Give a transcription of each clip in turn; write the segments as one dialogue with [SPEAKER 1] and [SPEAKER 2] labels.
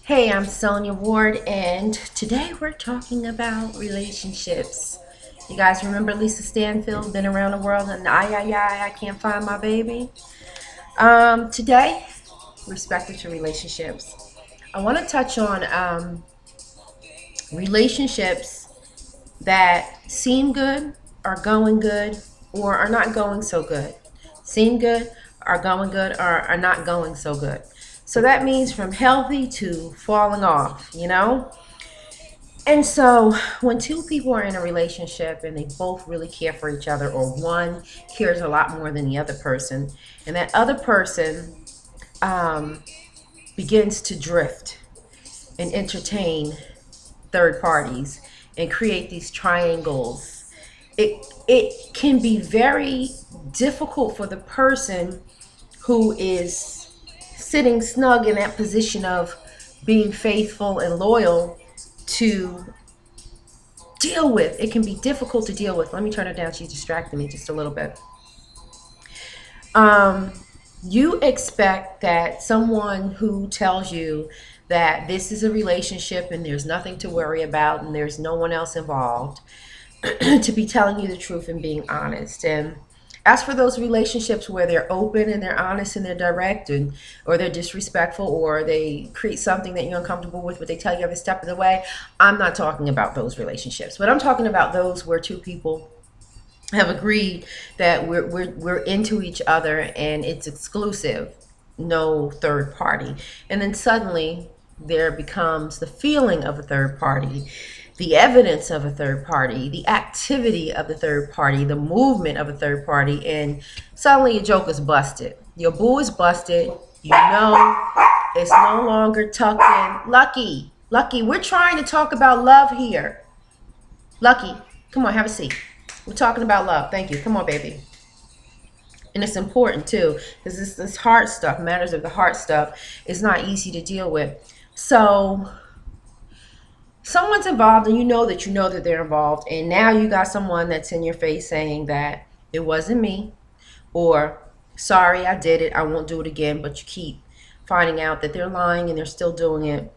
[SPEAKER 1] Hey, I'm Sonya Ward, and today we're talking about relationships. You guys remember Lisa Stanfield, been around the world, and I can't find my baby? Today, respected to relationships. I want to touch on relationships that seem good, are going good, or are not going so good. Seem good, are going good, or are not going so good. So that means from healthy to falling off, you know? And so when two people are in a relationship and they both really care for each other, or one cares a lot more than the other person, and that other person um, begins to drift and entertain third parties and create these triangles, it can be very difficult for the person who is sitting snug in that position of being faithful and loyal to deal with. It can be difficult to deal with. Let me turn her down. She's distracting me just a little bit. Um, you expect that someone who tells you that this is a relationship and there's nothing to worry about and there's no one else involved to be telling you the truth and being honest. And as for those relationships where they're open and they're honest and they're direct, and or they're disrespectful, or they create something that you're uncomfortable with, but they tell you every step of the way, I'm not talking about those relationships. But I'm talking about those where two people have agreed that we're into each other and it's exclusive, no third party. And then suddenly there becomes the feeling of a third party, the evidence of a third party, the activity of the third party, the movement of a third party, and suddenly your joke is busted. Your boo is busted. You know it's no longer tucked in. Lucky, we're trying to talk about love here. Lucky, come on, have a seat. We're talking about love. Thank you. Come on, baby. And it's important too, because this heart stuff, matters of the heart stuff, is not easy to deal with. So someone's involved and you know that they're involved, and now you got someone that's in your face saying that it wasn't me, or sorry, I did it, I won't do it again, but you keep finding out that they're lying and they're still doing it,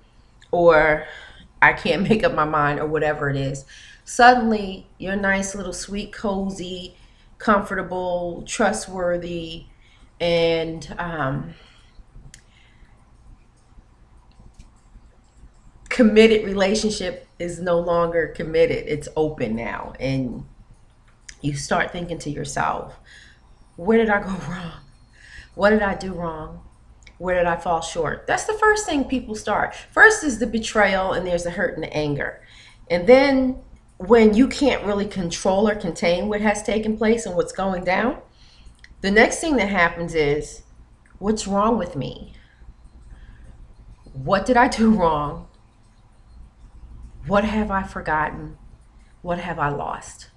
[SPEAKER 1] or I can't make up my mind, or whatever it is. Suddenly your nice little sweet, cozy, comfortable, trustworthy, and committed relationship is no longer committed. It's open now. And you start thinking to yourself, where did I go wrong? What did I do wrong? Where did I fall short? That's the first thing people start. First is the betrayal, and there's the hurt and the anger. And then when you can't really control or contain what has taken place and what's going down, the next thing that happens is, what's wrong with me? What did I do wrong? What have I forgotten? What have I lost?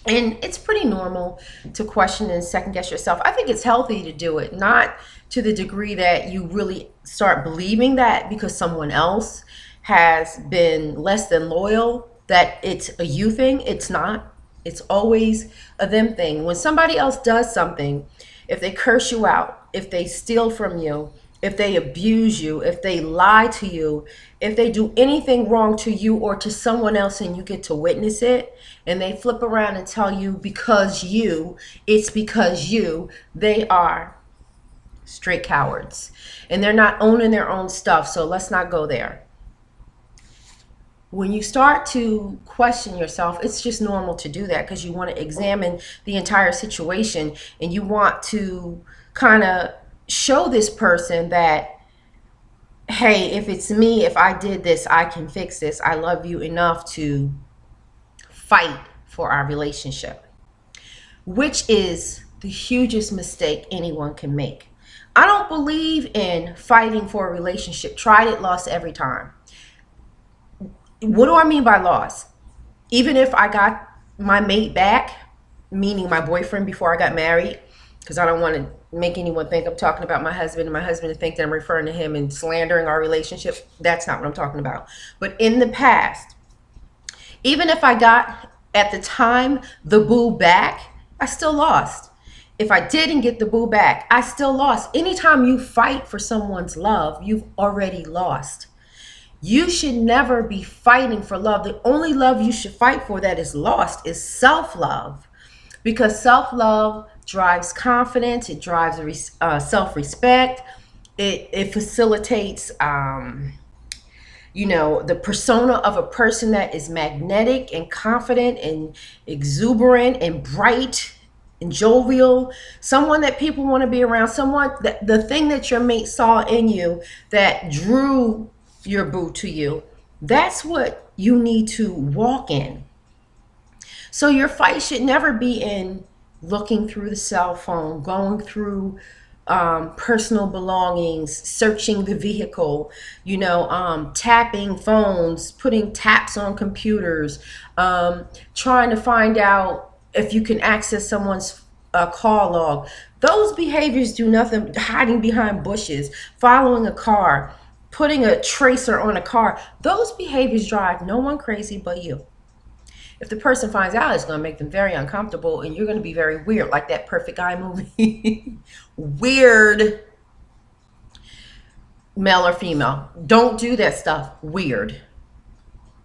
[SPEAKER 1] And it's pretty normal to question and second guess yourself. I think it's healthy to do it, not to the degree that you really start believing that because someone else has been less than loyal, that it's a you thing. It's not. It's always a them thing. When somebody else does something, if they curse you out, if they steal from you, if they abuse you, if they lie to you, if they do anything wrong to you or to someone else and you get to witness it, and they flip around and tell you it's because you, they are straight cowards. And they're not owning their own stuff, so let's not go there. When you start to question yourself, it's just normal to do that because you want to examine the entire situation and you want to kind of show this person that, hey, if it's me, if I did this, I can fix this. I love you enough to fight for our relationship, which is the hugest mistake anyone can make. I don't believe in fighting for a relationship. Tried it, lost every time. What do I mean by loss? Even if I got my mate back, meaning my boyfriend before I got married, because I don't want to make anyone think I'm talking about my husband and my husband to think that I'm referring to him and slandering our relationship. That's not what I'm talking about. But in the past, even if I got at the time the boo back, I still lost. If I didn't get the boo back, I still lost. Anytime you fight for someone's love, you've already lost. You should never be fighting for love. The only love you should fight for that is lost is self-love, because self-love drives confidence, it drives self-respect, it facilitates the persona of a person that is magnetic and confident and exuberant and bright and jovial, someone that people want to be around, someone that the thing that your mate saw in you that drew your boo to you, that's what you need to walk in. So your fight should never be in looking through the cell phone, going through personal belongings, searching the vehicle, tapping phones, putting taps on computers, trying to find out if you can access someone's call log. Those behaviors do nothing. Hiding behind bushes, following a car, putting a tracer on a car. Those behaviors drive no one crazy but you. If the person finds out, it's going to make them very uncomfortable, and you're going to be very weird, like that Perfect Guy movie. Weird. Male or female. Don't do that stuff. Weird.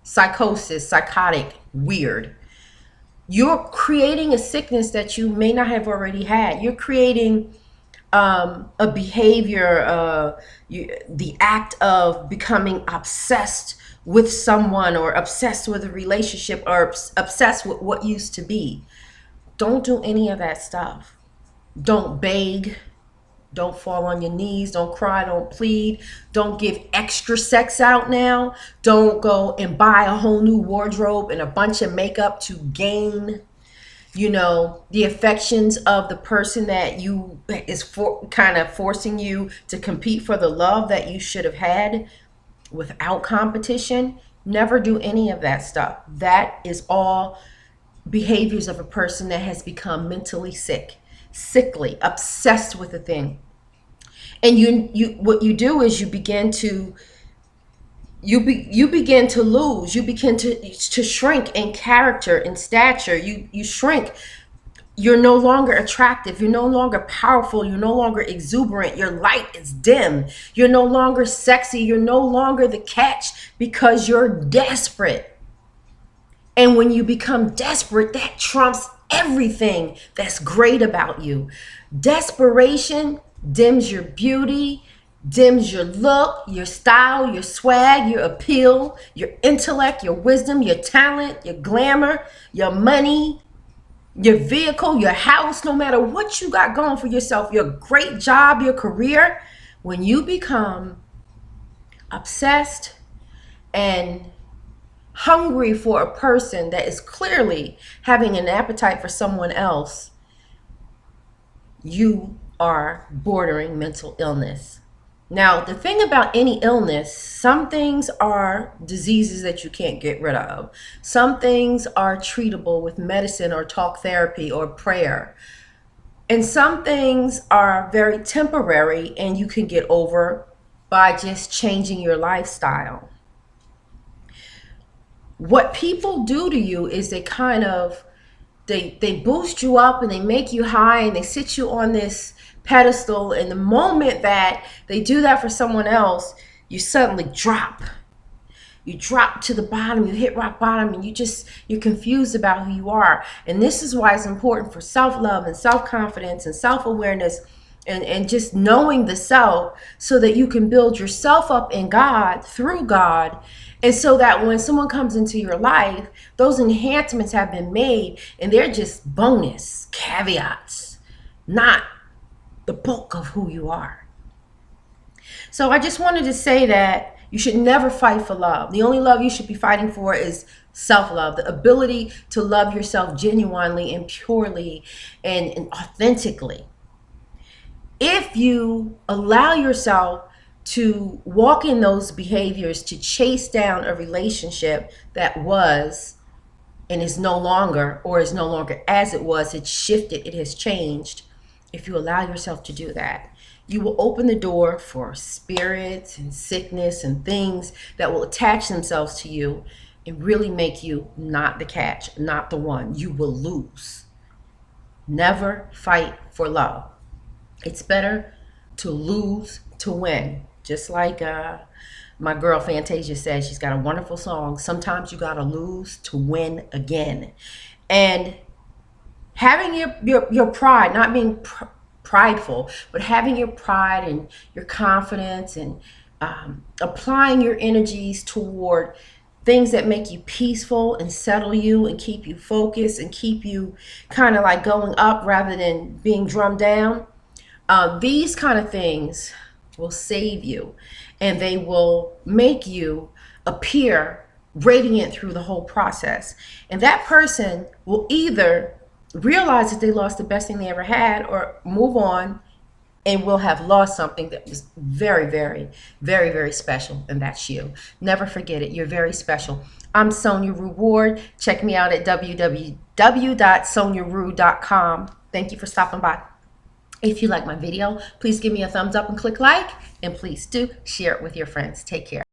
[SPEAKER 1] Psychosis, psychotic, weird. You're creating a sickness that you may not have already had. You're creating a behavior, the act of becoming obsessed with someone, or obsessed with a relationship, or obsessed with what used to be. Don't do any of that stuff. Don't beg. Don't fall on your knees. Don't cry. Don't plead. Don't give extra sex out now. Don't go and buy a whole new wardrobe and a bunch of makeup to gain the affections of the person that is kind of forcing you to compete for the love that you should have had without competition. Never do any of that stuff. That is all behaviors of a person that has become mentally sickly, obsessed with a thing. And you what you do is you begin to lose. You begin to shrink in character, in stature. You shrink. You're no longer attractive. You're no longer powerful. You're no longer exuberant. Your light is dim. You're no longer sexy. You're no longer the catch, because you're desperate. And when you become desperate, that trumps everything that's great about you. Desperation dims your beauty, dims your look, your style, your swag, your appeal, your intellect, your wisdom, your talent, your glamour, your money, your vehicle, your house, no matter what you got going for yourself, your great job, your career. When you become obsessed and hungry for a person that is clearly having an appetite for someone else, you are bordering mental illness. Now, the thing about any illness, some things are diseases that you can't get rid of. Some things are treatable with medicine or talk therapy or prayer. And some things are very temporary and you can get over by just changing your lifestyle. What people do to you is they boost you up and they make you high and they sit you on this pedestal. And the moment that they do that for someone else, you suddenly drop. You drop to the bottom, you hit rock bottom, and you're confused about who you are. And this is why it's important for self-love and self-confidence and self-awareness and just knowing the self, so that you can build yourself up in God, through God. And so that when someone comes into your life, those enhancements have been made and they're just bonus caveats, not the bulk of who you are. So I just wanted to say that you should never fight for love. The only love you should be fighting for is self-love, the ability to love yourself genuinely and purely and authentically. If you allow yourself to walk in those behaviors, to chase down a relationship that was and is no longer, or is no longer as it was, it's shifted, it has changed. If you allow yourself to do that, you will open the door for spirits and sickness and things that will attach themselves to you and really make you not the catch, not the one. You will lose. Never fight for love. It's better to lose to win. Just like My girl Fantasia says, she's got a wonderful song. Sometimes you gotta lose to win again. And having your pride, not being prideful, but having your pride and your confidence, and applying your energies toward things that make you peaceful and settle you and keep you focused and keep you kind of like going up rather than being drummed down. These kind of things will save you, and they will make you appear radiant through the whole process. And that person will either realize that they lost the best thing they ever had, or move on and will have lost something that was very, very, very, very special, and that's you. Never forget it. You're very special. I'm Sonya Ward. Check me out at www.sonyarue.com. Thank you for stopping by. If you like my video, please give me a thumbs up and click like, and please do share it with your friends. Take care.